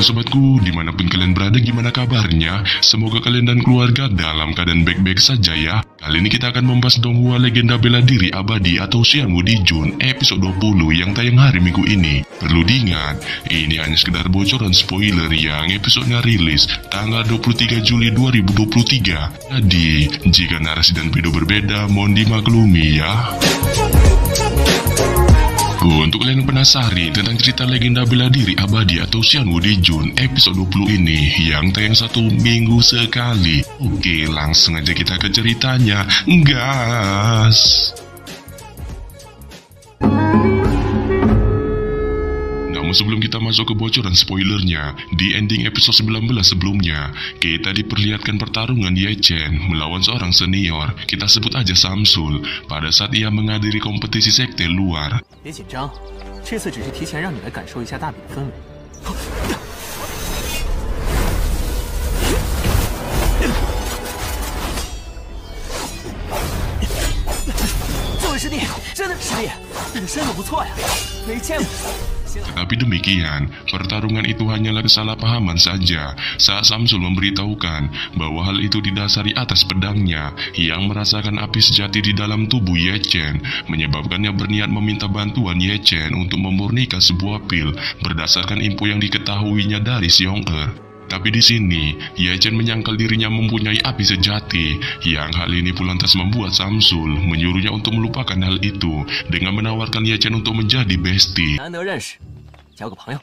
sobatku, dimanapun kalian berada, gimana kabarnya? Semoga kalian dan keluarga dalam keadaan baik-baik saja ya. Kali ini kita akan membahas Donghua legenda bela diri abadi atau Xianwu Dijun episode 20 yang tayang hari Minggu ini. Perlu diingat, ini hanya sekedar bocoran spoiler yang episodenya rilis tanggal 23 Juli 2023. Jadi, jika narasi dan video berbeda, mohon dimaklumi ya. Untuk kalian yang penasaran tentang cerita legenda bela diri abadi atau Xianwu Dijun episode 20 ini yang tayang 1 minggu sekali. Oke, langsung aja kita ke ceritanya, gas. Namun sebelum kita masuk ke bocoran spoilernya, di ending episode 19 sebelumnya, kita diperlihatkan pertarungan Ye Chen melawan seorang senior, kita sebut aja Samsul, pada saat ia menghadiri kompetisi sekte luar. 别紧张，这次只是提前让你来感受一下大比的氛围。这位师弟，真的是师弟，你的身手不错呀，没见过。 Tetapi demikian, pertarungan itu hanyalah kesalahpahaman saja saat Samsul memberitahukan bahwa hal itu didasari atas pedangnya yang merasakan api sejati di dalam tubuh Ye Chen, menyebabkannya berniat meminta bantuan Ye Chen untuk memurnikan sebuah pil berdasarkan info yang diketahuinya dari Xiong Er. Tapi di sini, Ye Chen menyangkal dirinya mempunyai api sejati, yang hal ini pun lantas membuat Samsul menyuruhnya untuk melupakan hal itu dengan menawarkan Ye Chen untuk menjadi bestie. 难得认识，交个朋友。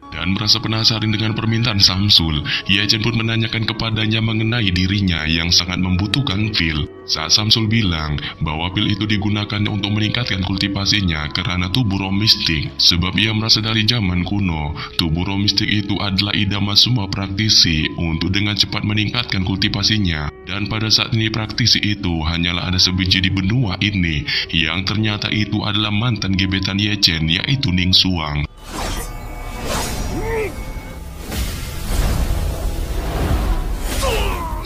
Dan merasa penasaran dengan permintaan Samsul, Ye Chen pun menanyakan kepadanya mengenai dirinya yang sangat membutuhkan pil. Saat Samsul bilang bahwa pil itu digunakannya untuk meningkatkan kultivasinya karena tubuh roh mistik. Sebab ia merasa dari zaman kuno, tubuh roh mistik itu adalah idaman semua praktisi untuk dengan cepat meningkatkan kultivasinya. Dan pada saat ini praktisi itu hanyalah ada sebiji di benua ini, yang ternyata itu adalah mantan gebetan Ye Chen, yaitu Ning Xuang.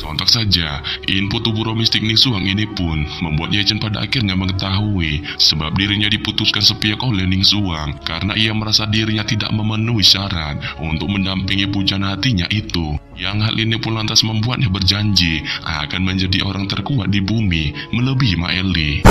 Sontak saja, info tubuh roh mistik Ning Xuang ini pun membuat Ye Chen pada akhirnya mengetahui sebab dirinya diputuskan sepihak oleh Ning Xuang karena ia merasa dirinya tidak memenuhi syarat untuk mendampingi pujaan hatinya itu. Yang hal ini pun lantas membuatnya berjanji akan menjadi orang terkuat di bumi melebihi Ma Eli.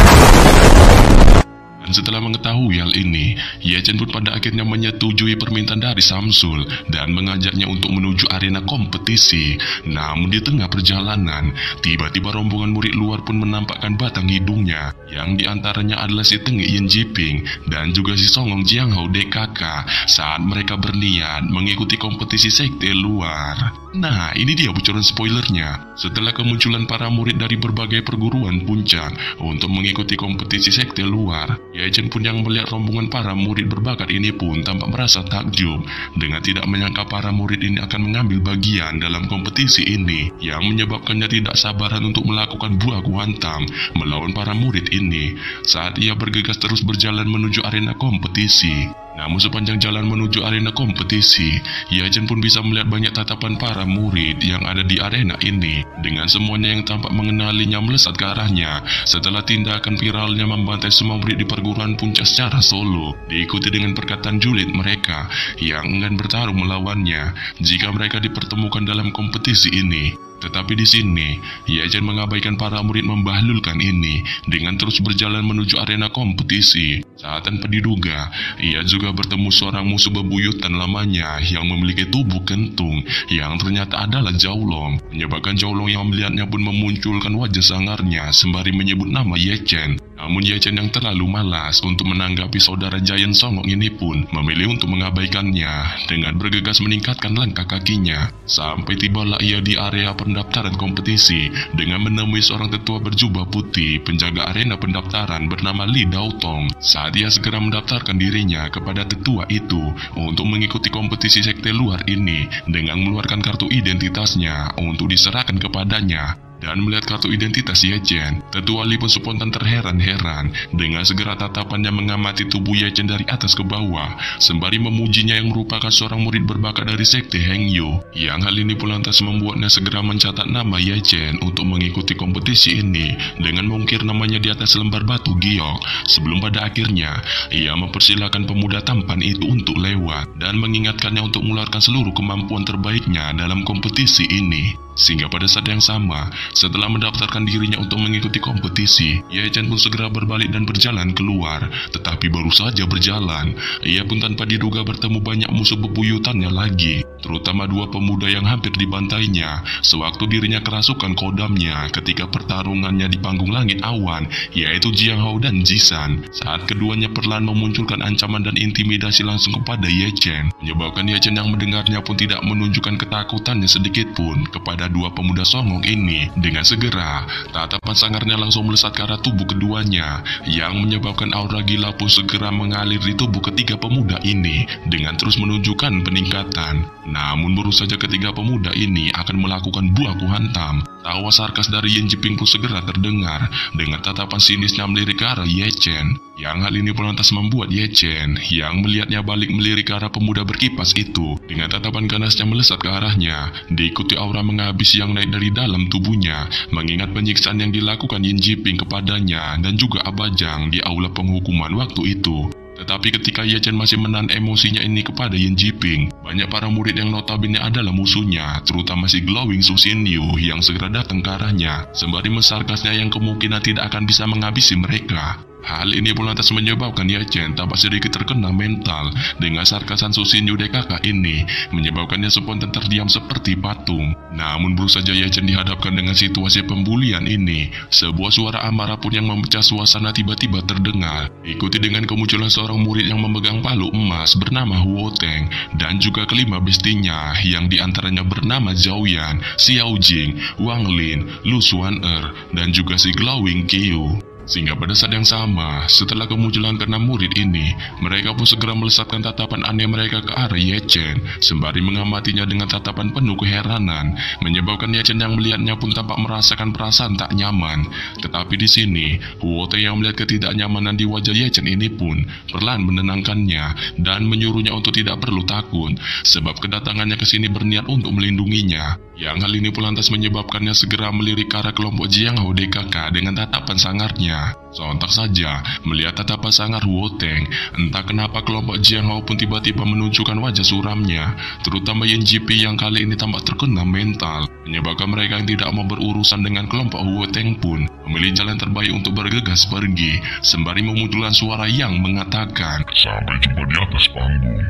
Dan setelah mengetahui hal ini, Ye Chen pun pada akhirnya menyetujui permintaan dari Samsul dan mengajaknya untuk menuju arena kompetisi. Namun di tengah perjalanan, tiba-tiba rombongan murid luar pun menampakkan batang hidungnya, yang diantaranya adalah si Tengik Yin Jiping dan juga si Songong Jianghao DKK saat mereka berniat mengikuti kompetisi sekte luar. Nah, ini dia bocoran spoilernya. Setelah kemunculan para murid dari berbagai perguruan puncak untuk mengikuti kompetisi sekte luar, Ye Chen pun yang melihat rombongan para murid berbakat ini pun tampak merasa takjub dengan tidak menyangka para murid ini akan mengambil bagian dalam kompetisi ini, yang menyebabkannya tidak sabaran untuk melakukan buah kuantam melawan para murid ini saat ia bergegas terus berjalan menuju arena kompetisi. Namun sepanjang jalan menuju arena kompetisi, Ye Chen pun bisa melihat banyak tatapan para murid yang ada di arena ini, dengan semuanya yang tampak mengenalinya melesat ke arahnya setelah tindakan viralnya membantai semua murid di perguruan puncak secara solo, diikuti dengan perkataan julid mereka yang enggan bertarung melawannya jika mereka dipertemukan dalam kompetisi ini. Tetapi di sini, Ye Chen mengabaikan para murid membahlulkan ini dengan terus berjalan menuju arena kompetisi. Saat tanpa diduga, ia juga bertemu seorang musuh bebuyutan lamanya yang memiliki tubuh kentung yang ternyata adalah Jaolong. Menyebabkan Jaolong yang melihatnya pun memunculkan wajah sangarnya sembari menyebut nama Ye Chen. Namun Ye Chen yang terlalu malas untuk menanggapi saudara Giant Songong ini pun memilih untuk mengabaikannya dengan bergegas meningkatkan langkah kakinya. Sampai tibalah ia di area pendaftaran kompetisi dengan menemui seorang tetua berjubah putih penjaga arena pendaftaran bernama Li Daotong. Saat ia segera mendaftarkan dirinya kepada tetua itu untuk mengikuti kompetisi sekte luar ini dengan mengeluarkan kartu identitasnya untuk diserahkan kepadanya. Dan melihat kartu identitas Ye Chen, Tetua Li pun spontan terheran-heran dengan segera tatapannya mengamati tubuh Ye Chen dari atas ke bawah, sembari memujinya yang merupakan seorang murid berbakat dari sekte Heng Yu. Yang hal ini pun lantas membuatnya segera mencatat nama Ye Chen untuk mengikuti kompetisi ini dengan mengukir namanya di atas lembar batu giok, sebelum pada akhirnya ia mempersilahkan pemuda tampan itu untuk lewat dan mengingatkannya untuk mengeluarkan seluruh kemampuan terbaiknya dalam kompetisi ini. Sehingga pada saat yang sama, setelah mendaftarkan dirinya untuk mengikuti kompetisi, Ye Chen pun segera berbalik dan berjalan keluar. Tetapi baru saja berjalan, ia pun tanpa diduga bertemu banyak musuh bebuyutannya lagi, terutama dua pemuda yang hampir dibantainya sewaktu dirinya kerasukan kodamnya ketika pertarungannya di panggung langit awan, yaitu Jiang Hao dan Jisan. Saat keduanya perlahan memunculkan ancaman dan intimidasi langsung kepada Ye Chen, menyebabkan Ye Chen yang mendengarnya pun tidak menunjukkan ketakutannya sedikit pun kepada dua pemuda songong ini. Dengan segera, tatapan sangarnya langsung melesat ke arah tubuh keduanya, yang menyebabkan aura gila pun segera mengalir di tubuh ketiga pemuda ini dengan terus menunjukkan peningkatan. Namun baru saja ketiga pemuda ini akan melakukan buah kuhantam, tawa sarkas dari Yin Jiping pun segera terdengar dengan tatapan sinisnya melirik ke arah Ye Chen. Yang hal ini pun lantas membuat Ye Chen yang melihatnya balik melirik ke arah pemuda berkipas itu dengan tatapan ganasnya melesat ke arahnya, diikuti aura menghabis yang naik dari dalam tubuhnya, mengingat penyiksaan yang dilakukan Yin Jiping kepadanya dan juga Abajang di aula penghukuman waktu itu. Tetapi ketika Ye Chen masih menahan emosinya ini kepada Yin Jiping, banyak para murid yang notabene adalah musuhnya, terutama si Glowing Su Xinyu yang segera datang ke arahnya, sembari mesarkasnya yang kemungkinan tidak akan bisa menghabisi mereka. Hal ini pun lantas menyebabkan Ye Chen tampak sedikit terkena mental dengan sarkasan Su Xinyu DKK ini, menyebabkannya spontan terdiam seperti patung. Namun baru saja Ye Chen dihadapkan dengan situasi pembulian ini, sebuah suara amarah pun yang memecah suasana tiba-tiba terdengar, ikuti dengan kemunculan seorang murid yang memegang palu emas bernama Huo Teng, dan juga kelima bestinya yang diantaranya bernama Zhao Yan, Xiao Jing, Wang Lin, Lu Xuan-er, dan juga si Glowing Qiu. Sehingga pada saat yang sama, setelah kemunculan keenam murid ini, mereka pun segera melesatkan tatapan aneh mereka ke arah Ye Chen, sembari mengamatinya dengan tatapan penuh keheranan, menyebabkan Ye Chen yang melihatnya pun tampak merasakan perasaan tak nyaman. Tetapi di sini, Huo Teng yang melihat ketidaknyamanan di wajah Ye Chen ini pun perlahan menenangkannya dan menyuruhnya untuk tidak perlu takut, sebab kedatangannya ke sini berniat untuk melindunginya. Yang hal ini pun lantas menyebabkannya segera melirik ke arah kelompok Jiang Hao DKK dengan tatapan sangarnya. Sontak saja, melihat tatapan sangar Huo Teng, entah kenapa kelompok Jiang Hao pun tiba-tiba menunjukkan wajah suramnya, terutama Yin Jiping yang kali ini tampak terkena mental, menyebabkan mereka yang tidak mau berurusan dengan kelompok Huo Teng pun memilih jalan terbaik untuk bergegas pergi, sembari memunculkan suara yang mengatakan, "Sampai jumpa di atas panggung."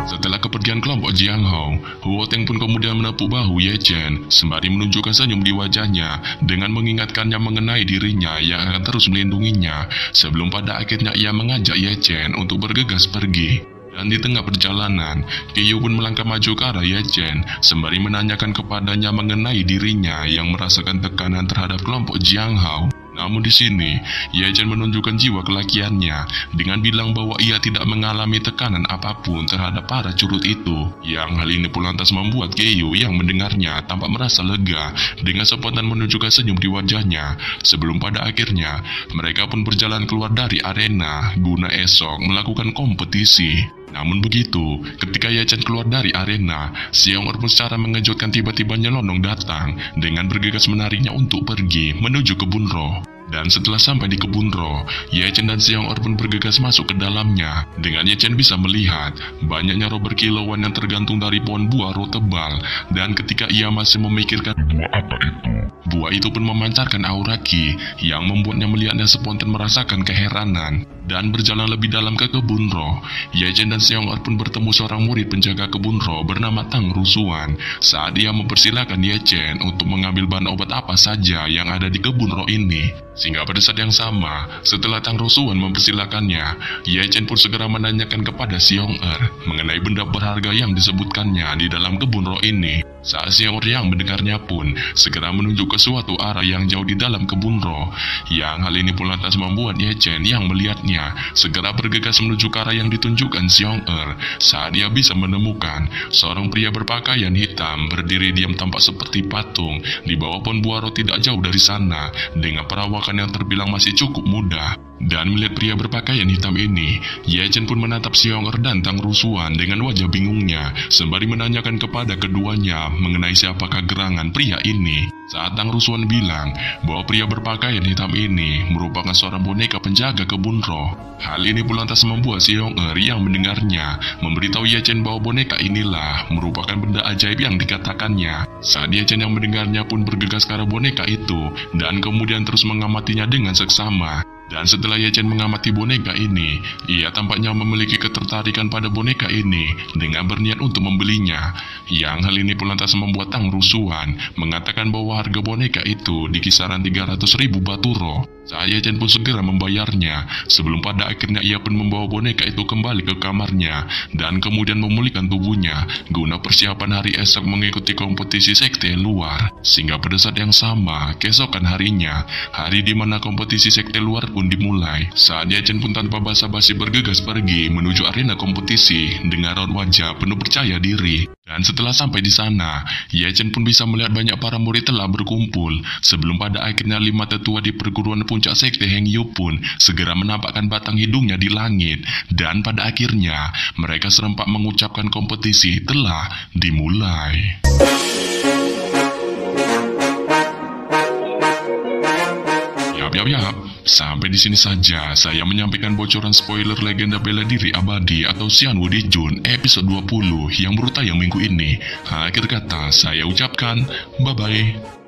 Setelah kepergian kelompok Jiang Hao, Huo Teng pun kemudian menepuk bahu Ye Chen, sembari menunjukkan senyum di wajahnya dengan mengingatkannya mengenai dirinya yang akan terus melindunginya, sebelum pada akhirnya ia mengajak Ye Chen untuk bergegas pergi. Dan di tengah perjalanan, Qiu pun melangkah maju ke arah Ye Chen, sembari menanyakan kepadanya mengenai dirinya yang merasakan tekanan terhadap kelompok Jiang Hao. Namun di sini, Ye Chen menunjukkan jiwa kelakiannya dengan bilang bahwa ia tidak mengalami tekanan apapun terhadap para curut itu. Yang hal ini pun lantas membuat Qiu yang mendengarnya tampak merasa lega dengan spontan menunjukkan senyum di wajahnya, sebelum pada akhirnya mereka pun berjalan keluar dari arena guna esok melakukan kompetisi. Namun begitu, ketika Ye Chen keluar dari arena, Xiong-er pun secara mengejutkan tiba-tiba nyelonong datang dengan bergegas menariknya untuk pergi menuju kebun roh. Dan setelah sampai di kebun roh, Ye Chen dan Xiong-er pun bergegas masuk ke dalamnya. Dengan Ye Chen bisa melihat banyaknya roh berkilauan yang tergantung dari pohon buah roh tebal. Dan ketika ia masih memikirkan "Buah apa itu?" buah itu pun memancarkan aura Qi yang membuatnya melihatnya spontan merasakan keheranan. Dan berjalan lebih dalam ke kebun roh, Ye Chen dan Xiong-er pun bertemu seorang murid penjaga kebun roh bernama Tang Rusuan. Saat ia mempersilahkan Ye Chen untuk mengambil bahan obat apa saja yang ada di kebun roh ini. Sehingga pada saat yang sama, setelah Tang Rusuan mempersilahkannya, Ye Chen pun segera menanyakan kepada Xiong-er mengenai benda berharga yang disebutkannya di dalam kebun roh ini. Saat Xiong-er yang mendengarnya pun segera menunjuk ke suatu suatu arah yang jauh di dalam kebun roh. Yang hal ini pun lantas membuat Ye Chen yang melihatnya segera bergegas menuju ke arah yang ditunjukkan Xiong Er. Saat dia bisa menemukan seorang pria berpakaian hitam berdiri diam tampak seperti patung di bawah pohon buah roh tidak jauh dari sana dengan perawakan yang terbilang masih cukup muda. Dan melihat pria berpakaian hitam ini, Ye Chen pun menatap Xiong Er dan Tang Rusuan dengan wajah bingungnya sembari menanyakan kepada keduanya mengenai siapakah gerangan pria ini. Saat Tang Rusuan bilang bahwa pria berpakaian hitam ini merupakan seorang boneka penjaga kebun roh. Hal ini pun lantas membuat Xiong Er yang mendengarnya memberitahu Ye Chen bahwa boneka inilah merupakan benda ajaib yang dikatakannya. Saat Ye Chen yang mendengarnya pun bergegas ke arah boneka itu dan kemudian terus mengamatinya dengan seksama. Dan setelah Ye Chen mengamati boneka ini, ia tampaknya memiliki ketertarikan pada boneka ini dengan berniat untuk membelinya. Yang hal ini pun lantas membuat Tang Rusuan mengatakan bahwa harga boneka itu di kisaran 300.000 batu roh. Saat Ye Chen pun segera membayarnya, sebelum pada akhirnya ia pun membawa boneka itu kembali ke kamarnya dan kemudian memulihkan tubuhnya guna persiapan hari esok mengikuti kompetisi sekte luar. Sehingga pada saat yang sama, keesokan harinya, hari di mana kompetisi sekte luar pun dimulai. Saat Ye Chen pun tanpa basa-basi bergegas pergi menuju arena kompetisi dengan raut wajah penuh percaya diri. Dan setelah sampai di sana, Ye Chen pun bisa melihat banyak para murid telah berkumpul sebelum pada akhirnya 5 tetua di perguruan puncak sekte Heng Yu pun segera menampakkan batang hidungnya di langit. Dan pada akhirnya mereka serempak mengucapkan kompetisi telah dimulai. Yap, sampai di sini saja saya menyampaikan bocoran spoiler legenda bela diri abadi atau Xian Wu Di Jun episode 20 yang baru tayang minggu ini. Akhir kata saya ucapkan bye-bye.